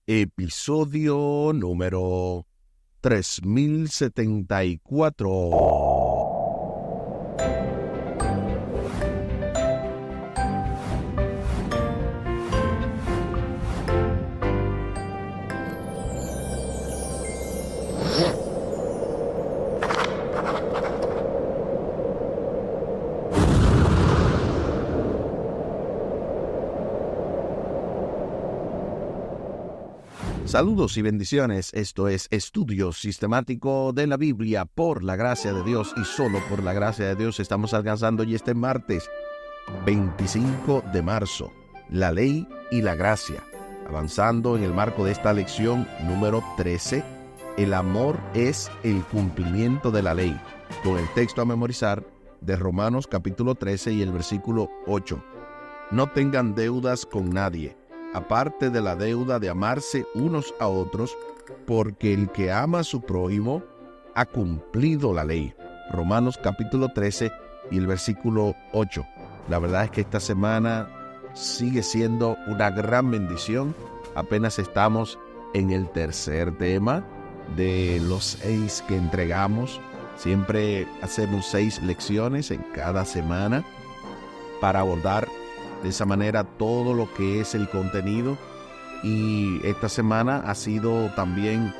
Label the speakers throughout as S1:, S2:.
S1: Episodio número 3074. Saludos y bendiciones. Esto es Estudio Sistemático de la Biblia por la gracia de Dios y solo por la gracia de Dios. Estamos alcanzando ya este martes 25 de marzo, la ley y la gracia. Avanzando en el marco de esta lección número 13, el amor es el cumplimiento de la ley, con el texto a memorizar de Romanos capítulo 13 y el versículo 8. No tengan deudas con nadie, aparte de la deuda de amarse unos a otros, porque el que ama a su prójimo ha cumplido la ley. Romanos capítulo 13 y el versículo 8. La verdad es que esta semana sigue siendo una gran bendición. Apenas estamos en el tercer tema de los 6 que entregamos. Siempre hacemos 6 lecciones en cada semana para abordar de esa manera todo lo que es el contenido, y esta semana ha sido también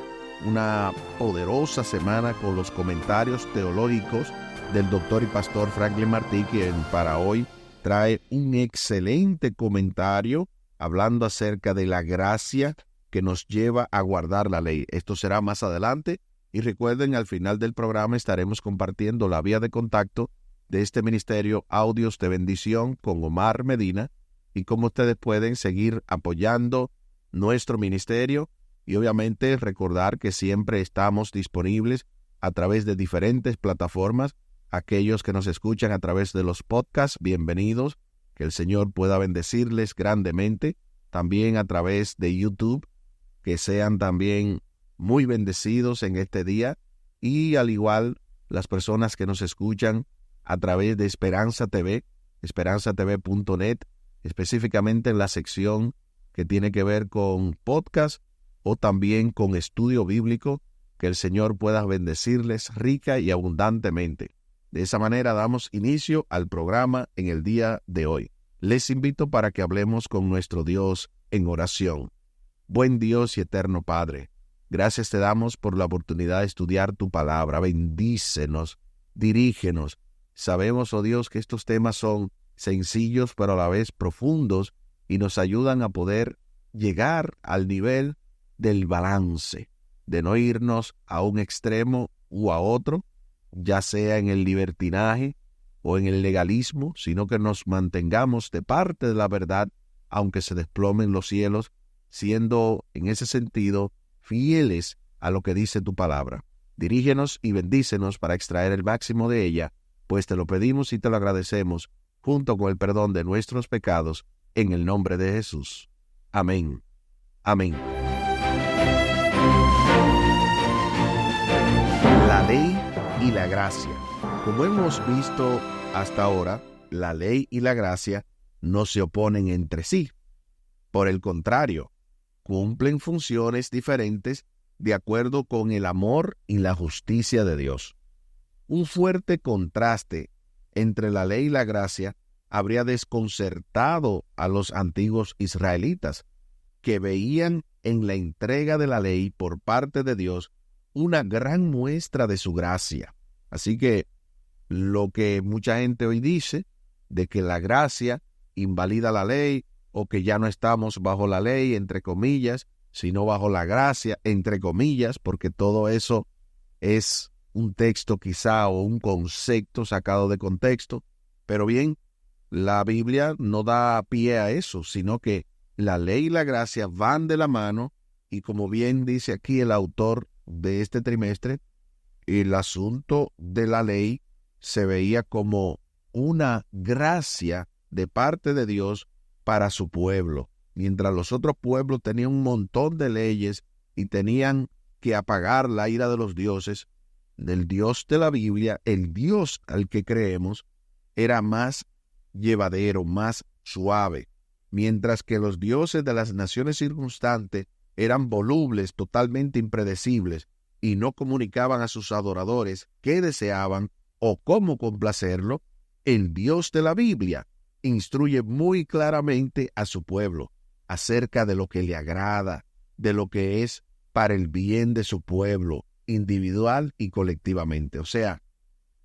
S1: una poderosa semana con los comentarios teológicos del doctor y pastor Franklin Martí, quien para hoy trae un excelente comentario hablando acerca de la gracia que nos lleva a guardar la ley. Esto será más adelante, y recuerden, al final del programa estaremos compartiendo la vía de contacto de este ministerio, Audios de Bendición con Omar Medina, y cómo ustedes pueden seguir apoyando nuestro ministerio, y obviamente recordar que siempre estamos disponibles a través de diferentes plataformas. Aquellos que nos escuchan a través de los podcasts, bienvenidos, que el Señor pueda bendecirles grandemente. También a través de YouTube, que sean también muy bendecidos en este día, y al igual las personas que nos escuchan a través de Esperanza TV, esperanzatv.net, específicamente en la sección que tiene que ver con podcast o también con estudio bíblico. Que el Señor pueda bendecirles rica y abundantemente. De esa manera damos inicio al programa en el día de hoy. Les invito para que hablemos con nuestro Dios en oración. Buen Dios y eterno Padre, gracias te damos por la oportunidad de estudiar tu palabra. Bendícenos, dirígenos. Sabemos, oh Dios, que estos temas son sencillos pero a la vez profundos, y nos ayudan a poder llegar al nivel del balance, de no irnos a un extremo u a otro, ya sea en el libertinaje o en el legalismo, sino que nos mantengamos de parte de la verdad, aunque se desplomen los cielos, siendo en ese sentido fieles a lo que dice tu palabra. Dirígenos y bendícenos para extraer el máximo de ella, pues te lo pedimos y te lo agradecemos, junto con el perdón de nuestros pecados, en el nombre de Jesús. Amén. Amén. La ley y la gracia. Como hemos visto hasta ahora, la ley y la gracia no se oponen entre sí. Por el contrario, cumplen funciones diferentes de acuerdo con el amor y la justicia de Dios. Un fuerte contraste entre la ley y la gracia habría desconcertado a los antiguos israelitas, que veían en la entrega de la ley por parte de Dios una gran muestra de su gracia. Así que lo que mucha gente hoy dice, de que la gracia invalida la ley, o que ya no estamos bajo la ley, entre comillas, sino bajo la gracia, entre comillas, porque todo eso es un texto quizá o un concepto sacado de contexto. Pero bien, la Biblia no da pie a eso, sino que la ley y la gracia van de la mano, y como bien dice aquí el autor de este trimestre, el asunto de la ley se veía como una gracia de parte de Dios para su pueblo. Mientras los otros pueblos tenían un montón de leyes y tenían que apagar la ira de los dioses, del Dios de la Biblia, el Dios al que creemos, era más llevadero, más suave, mientras que los dioses de las naciones circunstantes eran volubles, totalmente impredecibles, y no comunicaban a sus adoradores qué deseaban o cómo complacerlo, el Dios de la Biblia instruye muy claramente a su pueblo acerca de lo que le agrada, de lo que es para el bien de su pueblo, individual y colectivamente. O sea,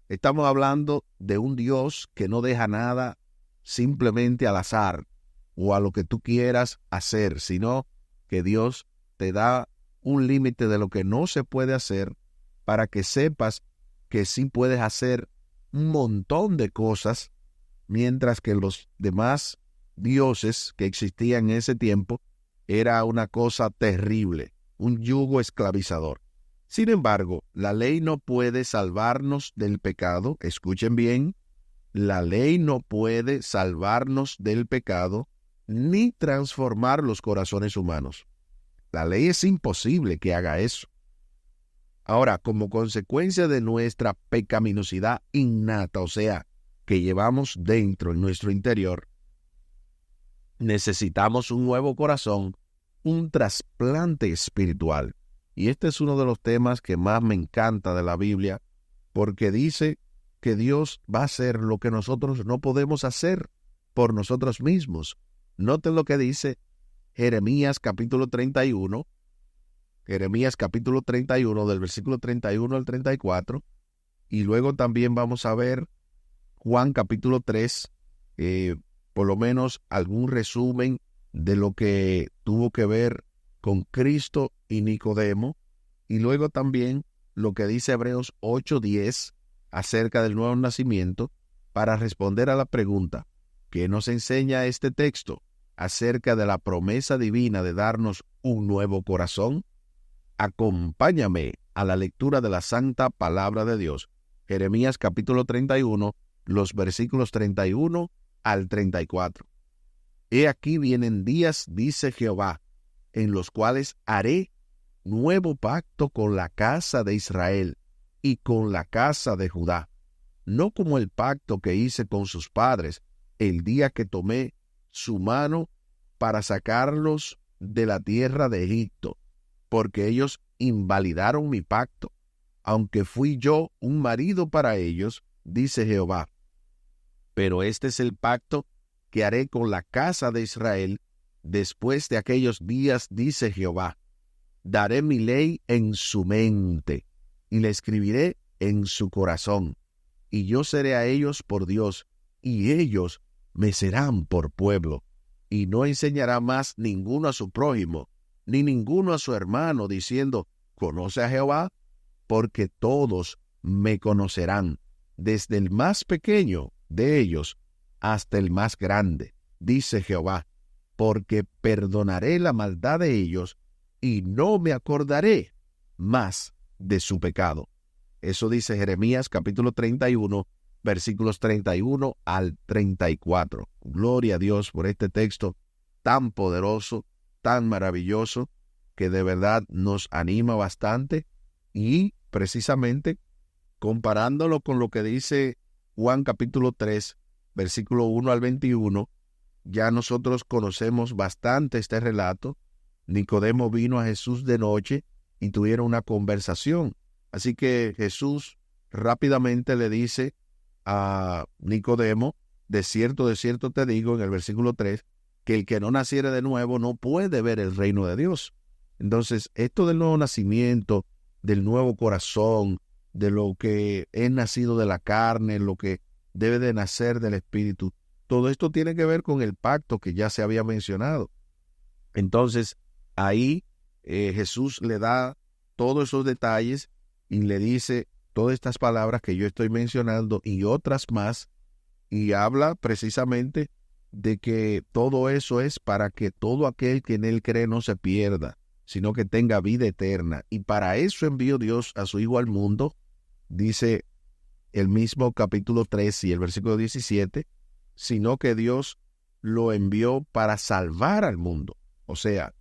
S1: estamos hablando de un Dios que no deja nada simplemente al azar o a lo que tú quieras hacer, sino que Dios te da un límite de lo que no se puede hacer para que sepas que sí puedes hacer un montón de cosas, mientras que los demás dioses que existían en ese tiempo era una cosa terrible, un yugo esclavizador. Sin embargo, la ley no puede salvarnos del pecado. Escuchen bien, la ley no puede salvarnos del pecado ni transformar los corazones humanos. La ley es imposible que haga eso. Ahora, como consecuencia de nuestra pecaminosidad innata, o sea, que llevamos dentro, en nuestro interior, necesitamos un nuevo corazón, un trasplante espiritual. Y este es uno de los temas que más me encanta de la Biblia, porque dice que Dios va a hacer lo que nosotros no podemos hacer por nosotros mismos. Noten lo que dice Jeremías capítulo 31, Jeremías capítulo 31, del versículo 31 al 34, y luego también vamos a ver Juan capítulo 3, por lo menos algún resumen de lo que tuvo que ver con Cristo y Nicodemo, y luego también lo que dice Hebreos 8:10 acerca del nuevo nacimiento, para responder a la pregunta ¿qué nos enseña este texto acerca de la promesa divina de darnos un nuevo corazón? Acompáñame a la lectura de la santa palabra de Dios. Jeremías capítulo 31, los versículos 31 al 34. He aquí vienen días, dice Jehová, en los cuales haré nuevo pacto con la casa de Israel y con la casa de Judá, no como el pacto que hice con sus padres el día que tomé su mano para sacarlos de la tierra de Egipto, porque ellos invalidaron mi pacto, aunque fui yo un marido para ellos, dice Jehová. Pero este es el pacto que haré con la casa de Israel después de aquellos días, dice Jehová. Daré mi ley en su mente y la escribiré en su corazón, y yo seré a ellos por Dios, y ellos me serán por pueblo. Y no enseñará más ninguno a su prójimo, ni ninguno a su hermano, diciendo, ¿conoce a Jehová? Porque todos me conocerán, desde el más pequeño de ellos hasta el más grande, dice Jehová, porque perdonaré la maldad de ellos y no me acordaré más de su pecado. Eso dice Jeremías capítulo 31, versículos 31 al 34. Gloria a Dios por este texto tan poderoso, tan maravilloso, que de verdad nos anima bastante, y precisamente comparándolo con lo que dice Juan capítulo 3, versículo 1 al 21, ya nosotros conocemos bastante este relato. Nicodemo vino a Jesús de noche y tuvieron una conversación. Así que Jesús rápidamente le dice a Nicodemo, de cierto te digo, en el versículo 3, que el que no naciere de nuevo no puede ver el reino de Dios. Entonces, esto del nuevo nacimiento, del nuevo corazón, de lo que es nacido de la carne, lo que debe de nacer del Espíritu, todo esto tiene que ver con el pacto que ya se había mencionado. Entonces, ahí Jesús le da todos esos detalles y le dice todas estas palabras que yo estoy mencionando y otras más, y habla precisamente de que todo eso es para que todo aquel que en él cree no se pierda, sino que tenga vida eterna. Y para eso envió Dios a su Hijo al mundo, dice el mismo capítulo 3 y el versículo 17, sino que Dios lo envió para salvar al mundo. O sea,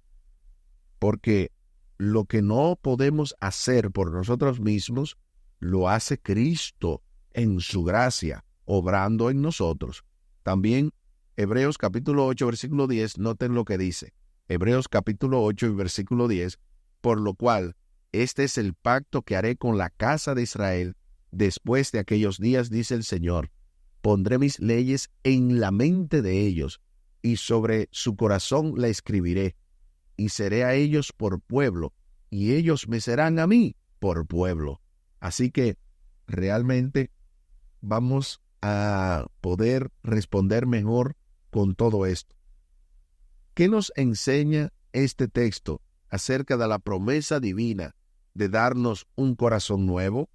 S1: porque lo que no podemos hacer por nosotros mismos, lo hace Cristo en su gracia, obrando en nosotros. También Hebreos capítulo 8, versículo 10, noten lo que dice. Hebreos capítulo 8 y versículo 10, por lo cual este es el pacto que haré con la casa de Israel después de aquellos días, dice el Señor. Pondré mis leyes en la mente de ellos, y sobre su corazón la escribiré, y seré a ellos por pueblo, y ellos me serán a mí por pueblo. Así que realmente vamos a poder responder mejor con todo esto. ¿Qué nos enseña este texto acerca de la promesa divina de darnos un corazón nuevo?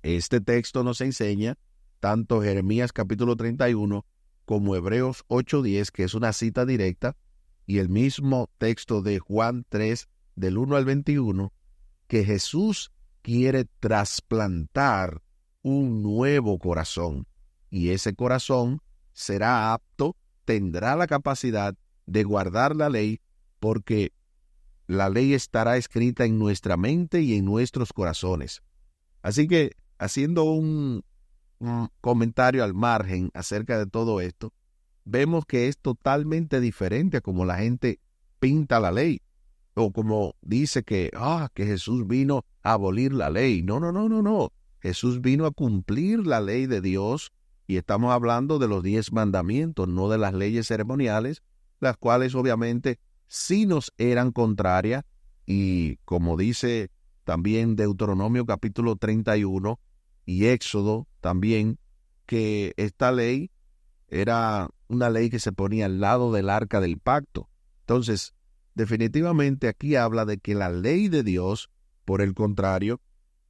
S1: Este texto nos enseña tanto Jeremías capítulo 31 como Hebreos 8:10, que es una cita directa, y el mismo texto de Juan 3, del 1 al 21, que Jesús quiere trasplantar un nuevo corazón, y ese corazón será apto, tendrá la capacidad de guardar la ley, porque la ley estará escrita en nuestra mente y en nuestros corazones. Así que, haciendo un comentario al margen acerca de todo esto, vemos que es totalmente diferente a como la gente pinta la ley, o como dice que Jesús vino a abolir la ley. No. Jesús vino a cumplir la ley de Dios, y estamos hablando de los 10 mandamientos, no de las leyes ceremoniales, las cuales obviamente sí nos eran contrarias, y como dice también Deuteronomio capítulo 31 y Éxodo también, que esta ley era una ley que se ponía al lado del arca del pacto. Entonces, definitivamente aquí habla de que la ley de Dios, por el contrario,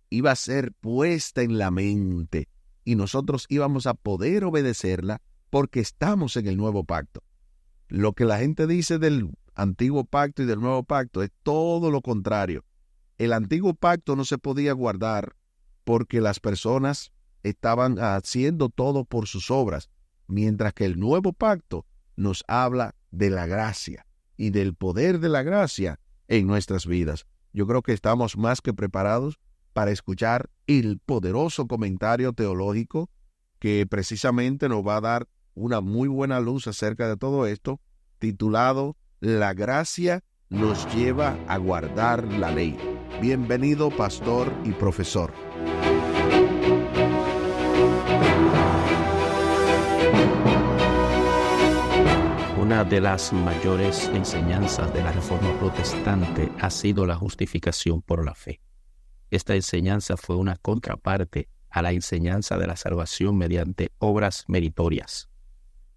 S1: iba a ser puesta en la mente, y nosotros íbamos a poder obedecerla porque estamos en el nuevo pacto. Lo que la gente dice del antiguo pacto y del nuevo pacto es todo lo contrario. El antiguo pacto no se podía guardar porque las personas estaban haciendo todo por sus obras, mientras que el nuevo pacto nos habla de la gracia y del poder de la gracia en nuestras vidas. Yo creo que estamos más que preparados para escuchar el poderoso comentario teológico que precisamente nos va a dar una muy buena luz acerca de todo esto, titulado La gracia nos lleva a guardar la ley. Bienvenido, pastor y profesor.
S2: Una de las mayores enseñanzas de la Reforma Protestante ha sido la justificación por la fe. Esta enseñanza fue una contraparte a la enseñanza de la salvación mediante obras meritorias.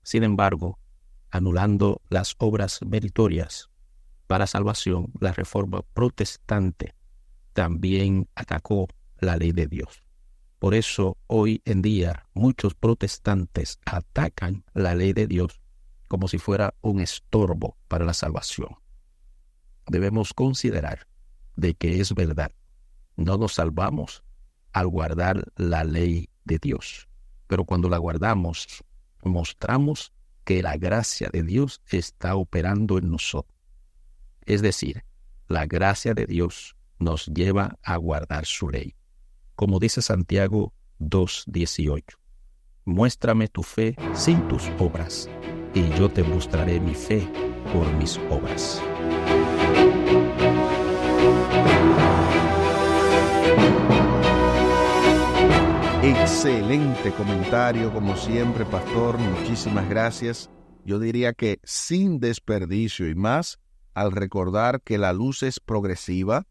S2: Sin embargo, anulando las obras meritorias para salvación, la Reforma Protestante también atacó la ley de Dios. Por eso, hoy en día, muchos protestantes atacan la ley de Dios como si fuera un estorbo para la salvación. Debemos considerar de que es verdad. No nos salvamos al guardar la ley de Dios, pero cuando la guardamos, mostramos que la gracia de Dios está operando en nosotros. Es decir, la gracia de Dios nos lleva a guardar su ley. Como dice Santiago 2:18, muéstrame tu fe sin tus obras, y yo te mostraré mi fe por mis obras.
S1: Excelente comentario, como siempre, pastor. Muchísimas gracias. Yo diría que sin desperdicio, y más al recordar que la luz es progresiva,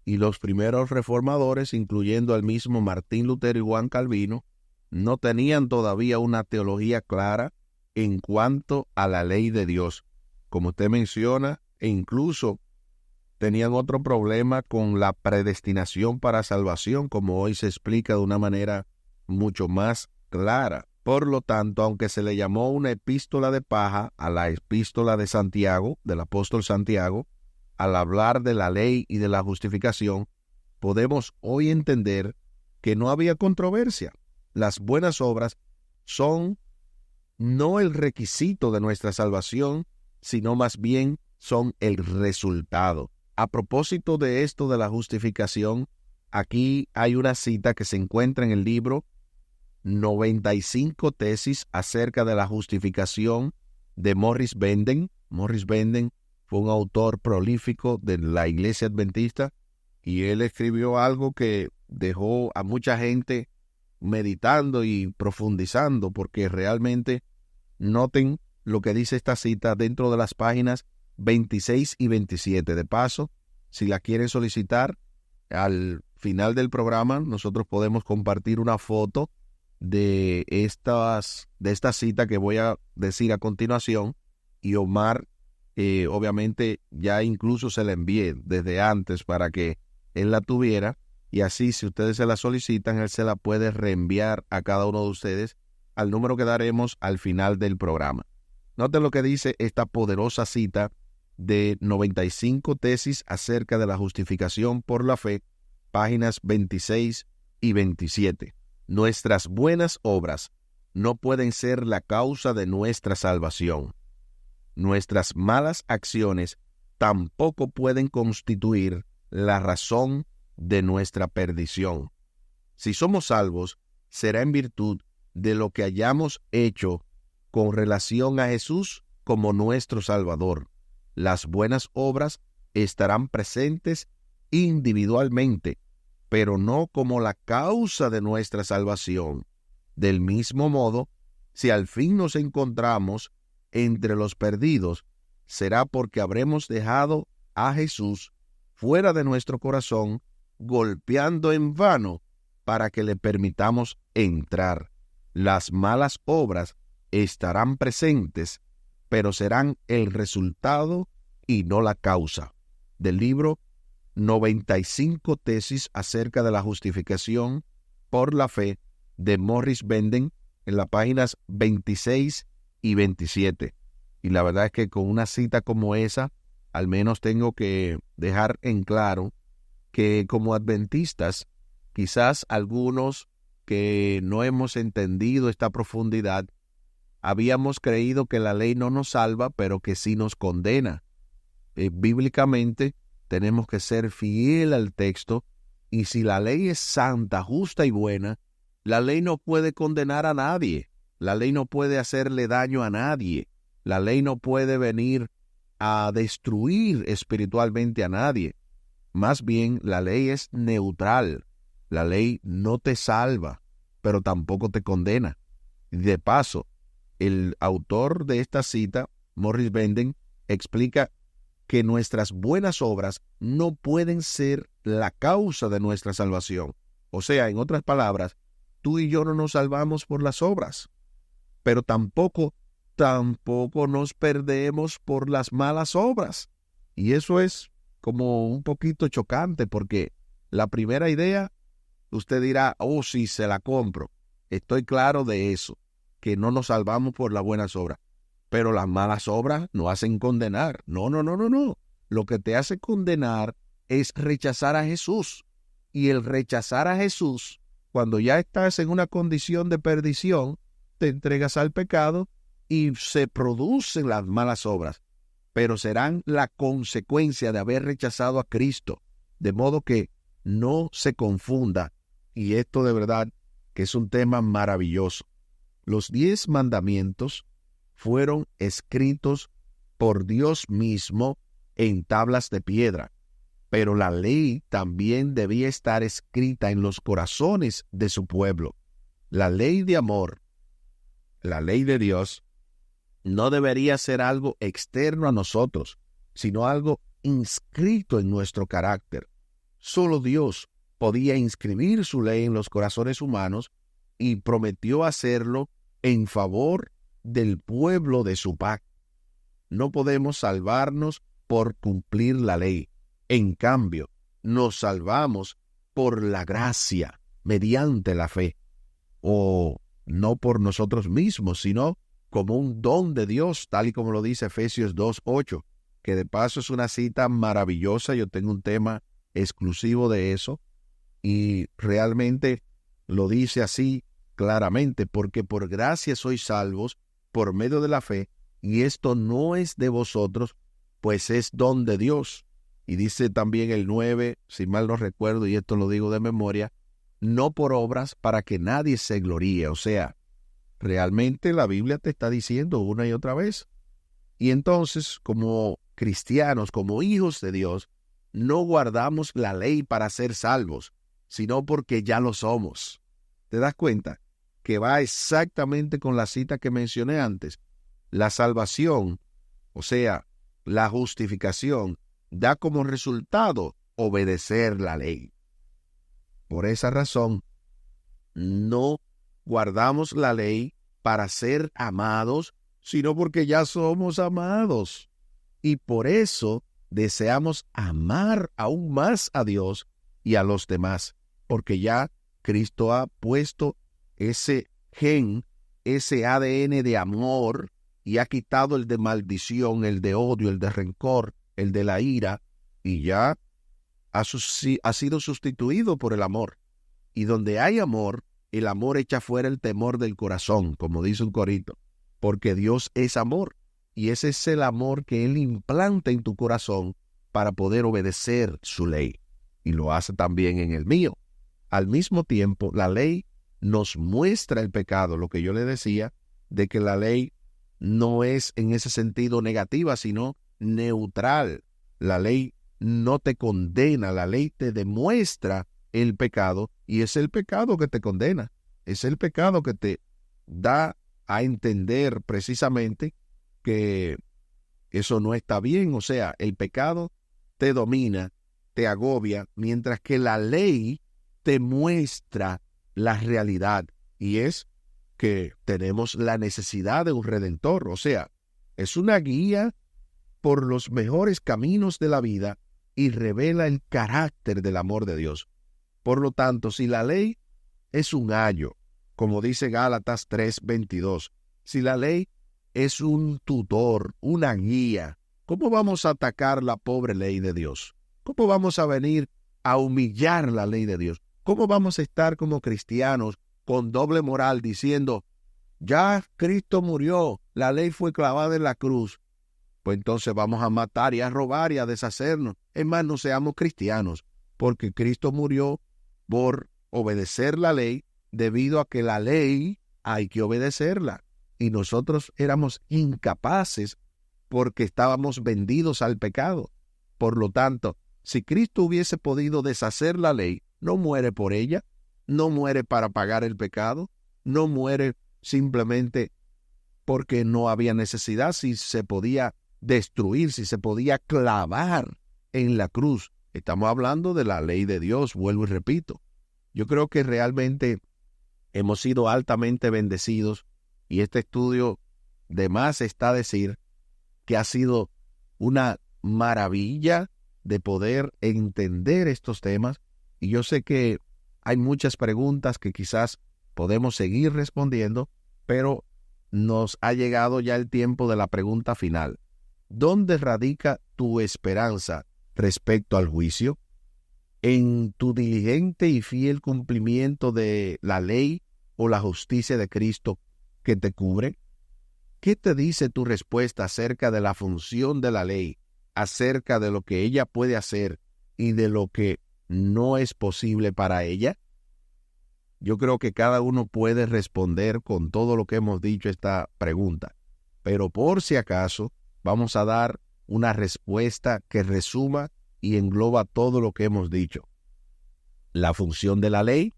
S1: y los primeros reformadores, incluyendo al mismo Martín Lutero y Juan Calvino, no tenían todavía una teología clara en cuanto a la ley de Dios, como usted menciona, e incluso tenían otro problema con la predestinación para salvación, como hoy se explica de una manera mucho más clara. Por lo tanto, aunque se le llamó una epístola de paja a la epístola de Santiago, del apóstol Santiago, al hablar de la ley y de la justificación, podemos hoy entender que no había controversia. Las buenas obras son no el requisito de nuestra salvación, sino más bien son el resultado. A propósito de esto de la justificación, aquí hay una cita que se encuentra en el libro 95 tesis acerca de la justificación de Morris Benden. Morris Benden fue un autor prolífico de la Iglesia Adventista y él escribió algo que dejó a mucha gente meditando y profundizando, porque realmente noten lo que dice esta cita dentro de las páginas 26 y 27. De paso, si la quieren solicitar, al final del programa nosotros podemos compartir una foto de esta cita que voy a decir a continuación, y Omar obviamente ya incluso se la envié desde antes para que él la tuviera, y así si ustedes se la solicitan, él se la puede reenviar a cada uno de ustedes al número que daremos al final del programa. Noten lo que dice esta poderosa cita de 95 tesis acerca de la justificación por la fe, páginas 26 y 27. Nuestras buenas obras no pueden ser la causa de nuestra salvación. Nuestras malas acciones tampoco pueden constituir la razón de nuestra perdición. Si somos salvos, será en virtud de lo que hayamos hecho con relación a Jesús como nuestro Salvador. Las buenas obras estarán presentes individualmente, pero no como la causa de nuestra salvación. Del mismo modo, si al fin nos encontramos entre los perdidos, será porque habremos dejado a Jesús fuera de nuestro corazón, golpeando en vano para que le permitamos entrar. Las malas obras estarán presentes, pero serán el resultado y no la causa. Del libro 95 tesis acerca de la justificación por la fe de Morris Benden, en las páginas 26 y 27. Y la verdad es que con una cita como esa, al menos tengo que dejar en claro que como adventistas, quizás algunos que no hemos entendido esta profundidad, habíamos creído que la ley no nos salva, pero que sí nos condena. Bíblicamente tenemos que ser fiel al texto, y si la ley es santa, justa y buena, la ley no puede condenar a nadie, la ley no puede hacerle daño a nadie, la ley no puede venir a destruir espiritualmente a nadie. Más bien, la ley es neutral. La ley no te salva, pero tampoco te condena. De paso, el autor de esta cita, Morris Benden, explica que nuestras buenas obras no pueden ser la causa de nuestra salvación. O sea, en otras palabras, tú y yo no nos salvamos por las obras, pero tampoco nos perdemos por las malas obras. Y eso es como un poquito chocante, porque la primera idea, usted dirá, oh, sí, se la compro. Estoy claro de eso, que no nos salvamos por las buenas obras. Pero las malas obras no hacen condenar. No. Lo que te hace condenar es rechazar a Jesús. Y el rechazar a Jesús, cuando ya estás en una condición de perdición, te entregas al pecado y se producen las malas obras, pero serán la consecuencia de haber rechazado a Cristo, de modo que no se confunda, y esto de verdad que es un tema maravilloso. Los 10 mandamientos fueron escritos por Dios mismo en tablas de piedra, pero la ley también debía estar escrita en los corazones de su pueblo. La ley de amor, la ley de Dios, no debería ser algo externo a nosotros, sino algo inscrito en nuestro carácter. Solo Dios podía inscribir su ley en los corazones humanos y prometió hacerlo en favor del pueblo de su pacto. No podemos salvarnos por cumplir la ley. En cambio, nos salvamos por la gracia, mediante la fe, o no por nosotros mismos, sino como un don de Dios, tal y como lo dice Efesios 2:8, que de paso es una cita maravillosa. Yo tengo un tema exclusivo de eso, y realmente lo dice así claramente, porque por gracia sois salvos por medio de la fe, y esto no es de vosotros, pues es don de Dios. Y dice también el 9, si mal no recuerdo, y esto lo digo de memoria, no por obras para que nadie se gloríe. O sea, realmente la Biblia te está diciendo una y otra vez. Y entonces, como cristianos, como hijos de Dios, no guardamos la ley para ser salvos, sino porque ya lo somos. ¿Te das cuenta? Que va exactamente con la cita que mencioné antes. La salvación, o sea, la justificación, da como resultado obedecer la ley. Por esa razón, no guardamos la ley para ser amados, sino porque ya somos amados. Y por eso deseamos amar aún más a Dios y a los demás, porque ya Cristo ha puesto ese gen, ese ADN de amor, y ha quitado el de maldición, el de odio, el de rencor, el de la ira, y ya ha sido sustituido por el amor. Y donde hay amor, el amor echa fuera el temor del corazón, como dice un corito, porque Dios es amor, y ese es el amor que Él implanta en tu corazón para poder obedecer su ley, y lo hace también en el mío. Al mismo tiempo, la ley nos muestra el pecado, lo que yo le decía, de que la ley no es en ese sentido negativa, sino neutral. La ley no te condena, la ley te demuestra el pecado, y es el pecado que te condena, es el pecado que te da a entender precisamente que eso no está bien. O sea, el pecado te domina, te agobia, mientras que la ley te muestra la realidad, y es que tenemos la necesidad de un redentor. O sea, es una guía por los mejores caminos de la vida y revela el carácter del amor de Dios. Por lo tanto, si la ley es un ayo, como dice Gálatas 3:22, si la ley es un tutor, una guía, ¿cómo vamos a atacar la pobre ley de Dios? ¿Cómo vamos a venir a humillar la ley de Dios? ¿Cómo vamos a estar como cristianos con doble moral diciendo, ya Cristo murió, la ley fue clavada en la cruz? Pues entonces vamos a matar y a robar y a deshacernos. Es más, no seamos cristianos, porque Cristo murió por obedecer la ley, debido a que la ley hay que obedecerla. Y nosotros éramos incapaces porque estábamos vendidos al pecado. Por lo tanto, si Cristo hubiese podido deshacer la ley, no muere por ella, no muere para pagar el pecado, no muere simplemente porque no había necesidad, si se podía destruir, si se podía clavar en la cruz. Estamos hablando de la ley de Dios, vuelvo y repito. Yo creo que realmente hemos sido altamente bendecidos, y este estudio de más está decir que ha sido una maravilla de poder entender estos temas, y yo sé que hay muchas preguntas que quizás podemos seguir respondiendo, pero nos ha llegado ya el tiempo de la pregunta final. ¿Dónde radica tu esperanza respecto al juicio? ¿En tu diligente y fiel cumplimiento de la ley o la justicia de Cristo que te cubre? ¿Qué te dice tu respuesta acerca de la función de la ley, acerca de lo que ella puede hacer y de lo que no es posible para ella? Yo creo que cada uno puede responder con todo lo que hemos dicho esta pregunta, pero por si acaso vamos a dar una respuesta que resuma y engloba todo lo que hemos dicho. La función de la ley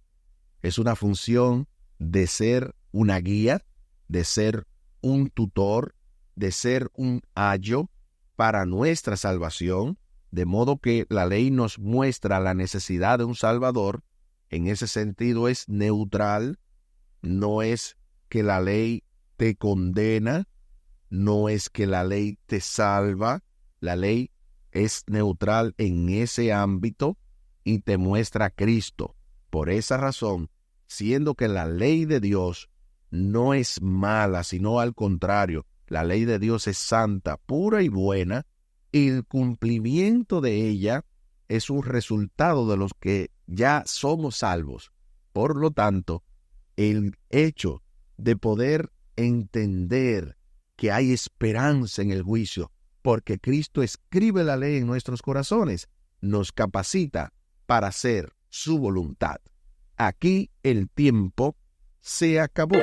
S1: es una función de ser una guía, de ser un tutor, de ser un ayo para nuestra salvación, de modo que la ley nos muestra la necesidad de un Salvador. En ese sentido es neutral, no es que la ley te condena, no es que la ley te salva, la ley es neutral en ese ámbito y te muestra a Cristo. Por esa razón, siendo que la ley de Dios no es mala, sino al contrario, la ley de Dios es santa, pura y buena, y el cumplimiento de ella es un resultado de los que ya somos salvos. Por lo tanto, el hecho de poder entender que hay esperanza en el juicio, porque Cristo escribe la ley en nuestros corazones, nos capacita para hacer su voluntad. Aquí el tiempo se acabó.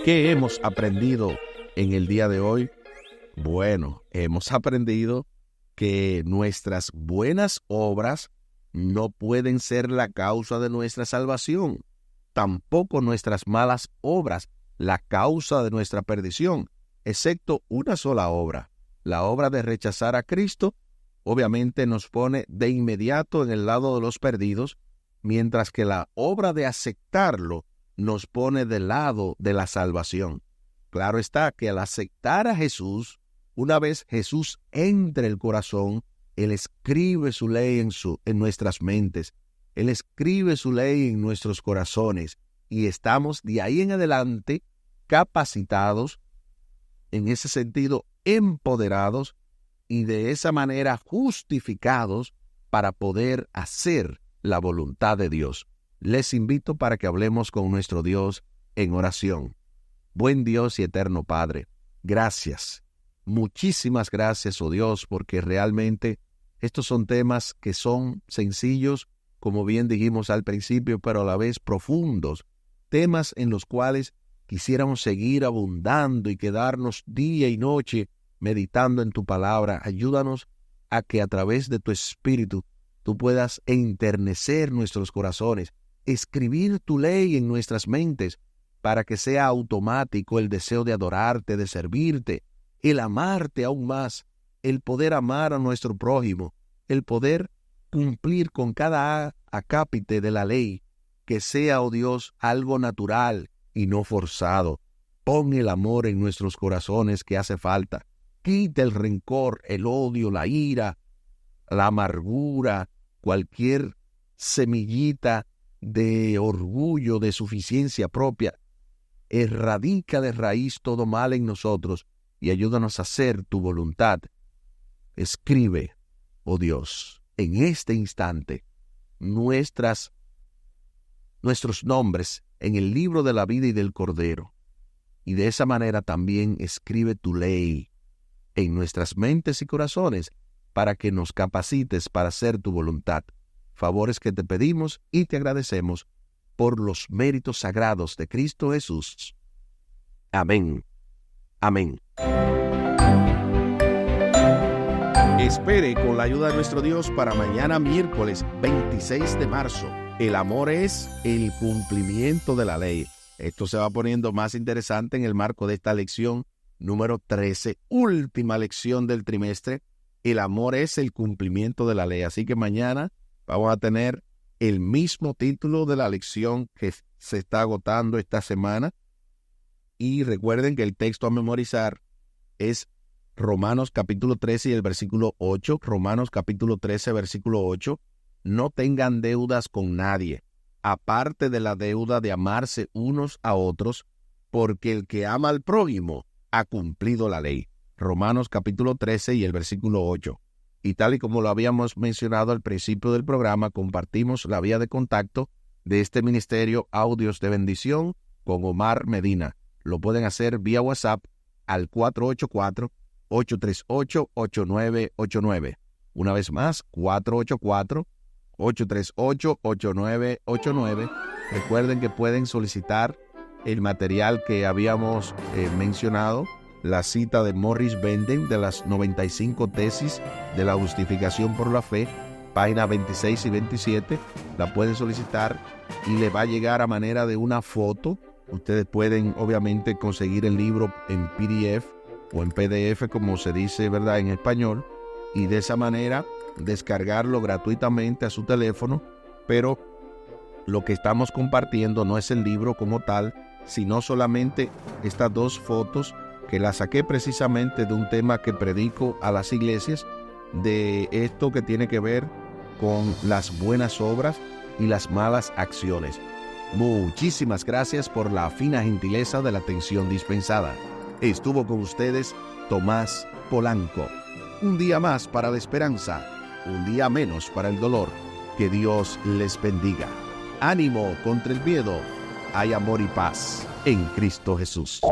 S1: ¿Qué hemos aprendido en el día de hoy? Bueno, hemos aprendido que nuestras buenas obras no pueden ser la causa de nuestra salvación, tampoco nuestras malas obras la causa de nuestra perdición, excepto una sola obra. La obra de rechazar a Cristo, obviamente nos pone de inmediato en el lado de los perdidos, mientras que la obra de aceptarlo nos pone del lado de la salvación. Claro está que al aceptar a Jesús, una vez Jesús entre el corazón, Él escribe su ley en nuestras mentes. Él escribe su ley en nuestros corazones y estamos de ahí en adelante capacitados, en ese sentido empoderados y de esa manera justificados para poder hacer la voluntad de Dios. Les invito para que hablemos con nuestro Dios en oración. Buen Dios y eterno Padre, gracias. Muchísimas gracias, oh Dios, porque realmente estos son temas que son sencillos, como bien dijimos al principio, pero a la vez profundos. Temas en los cuales quisiéramos seguir abundando y quedarnos día y noche meditando en tu palabra. Ayúdanos a que a través de tu Espíritu tú puedas enternecer nuestros corazones, escribir tu ley en nuestras mentes para que sea automático el deseo de adorarte, de servirte, el amarte aún más, el poder amar a nuestro prójimo, el poder cumplir con cada acápite de la ley, que sea, oh Dios, algo natural y no forzado. Pon el amor en nuestros corazones que hace falta. Quita el rencor, el odio, la ira, la amargura, cualquier semillita de orgullo, de suficiencia propia. Erradica de raíz todo mal en nosotros y ayúdanos a hacer tu voluntad. Escribe, oh Dios, en este instante nuestros nombres en el libro de la vida y del Cordero. Y de esa manera también escribe tu ley en nuestras mentes y corazones para que nos capacites para hacer tu voluntad. Favores que te pedimos y te agradecemos por los méritos sagrados de Cristo Jesús. Amén. Amén. Espere con la ayuda de nuestro Dios para mañana miércoles 26 de marzo. El amor es el cumplimiento de la ley. Esto se va poniendo más interesante en el marco de esta lección número 13, última lección del trimestre. El amor es el cumplimiento de la ley. Así que mañana vamos a tener el mismo título de la lección que se está agotando esta semana. Y recuerden que el texto a memorizar es Romanos capítulo 13 y el versículo 8. Romanos capítulo 13, versículo 8. No tengan deudas con nadie, aparte de la deuda de amarse unos a otros, porque el que ama al prójimo ha cumplido la ley. Romanos capítulo 13 y el versículo 8. Y tal y como lo habíamos mencionado al principio del programa, compartimos la vía de contacto de este ministerio Audios de Bendición con Omar Medina. Lo pueden hacer vía WhatsApp al 484-838-8989. Una vez más, 484-838-8989. Recuerden que pueden solicitar el material que habíamos mencionado, la cita de Morris Benden de las 95 tesis de la justificación por la fe, página 26 y 27. La pueden solicitar y le va a llegar a manera de una foto. Ustedes pueden obviamente conseguir el libro en PDF o en PDF, como se dice, ¿verdad?, en español, y de esa manera descargarlo gratuitamente a su teléfono. Pero lo que estamos compartiendo no es el libro como tal, sino solamente estas dos fotos que las saqué precisamente de un tema que predico a las iglesias, de esto que tiene que ver con las buenas obras y las malas acciones. Muchísimas gracias por la fina gentileza de la atención dispensada. Estuvo con ustedes Tomás Polanco. Un día más para la esperanza, un día menos para el dolor. Que Dios les bendiga. Ánimo contra el miedo. Hay amor y paz en Cristo Jesús.